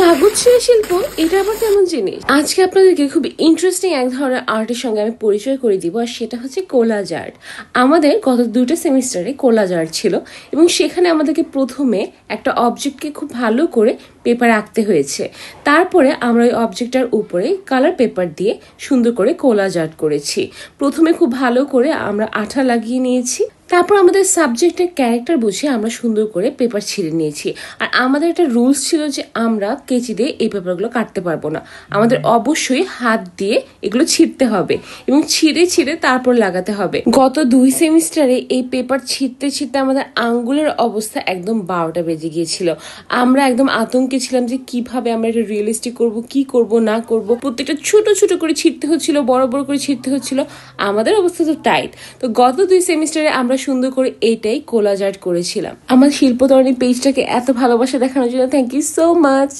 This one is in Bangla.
কাগজ ছিঁড়ে শিল্প এটা আবার কেমন জিনিস? আজকে আপনাদেরকে খুব ইন্টারেস্টিং এক ধরনের আর্টের সঙ্গে আমি পরিচয় করে দিব, আর সেটা হচ্ছে কোলাজ আর্ট। আমাদের গত 2টা সেমিস্টারে কোলাজ আর্ট ছিল এবং সেখানে আমাদেরকে প্রথমে একটা অবজেক্টকে খুব ভালো করে পেপারে আঁকতে হয়েছে। তারপরে আমরা ওই অবজেক্টটার উপরে কালার পেপার দিয়ে সুন্দর করে কোলাজ আর্ট করেছি। প্রথমে খুব ভালো করে আমরা আঠা লাগিয়ে নিয়েছি, তারপর আমাদের সাবজেক্টের ক্যারেক্টার বুঝে আমরা সুন্দর করে পেপার ছিঁড়ে নিয়েছি। আর আমাদের একটা রুলস ছিল যে আমরা কেচি দিয়ে এই পেপারগুলো কাটতে পারবো না, আমাদের অবশ্যই হাত দিয়ে এগুলো ছিঁড়তে হবে এবং ছিঁড়ে ছিঁড়ে তারপর লাগাতে হবে। গত 2 সেমিস্টারে এই পেপার ছিঁড়তে ছিঁড়তে আমাদের আঙ্গুলের অবস্থা একদম 12টা বেজে গিয়েছিল। আমরা একদম আতঙ্কে ছিলাম যে কিভাবে আমরা এটা রিয়েলিস্টিক করব, কি করব না করব। প্রত্যেকটা ছোট ছোট করে ছিঁড়তে হচ্ছিল, বড় বড় করে ছিঁড়তে হচ্ছিল। আমাদের অবস্থা তো টাইট। তো গত 2 সেমিস্টারে আমরা সুন্দর করে এটাই কোলাজ আর্ট করেছিলাম। আমার শিল্পতরণী পেজটাকে এত ভালোবাসা দেখানোর জন্য থ্যাংক ইউ সো মাচ।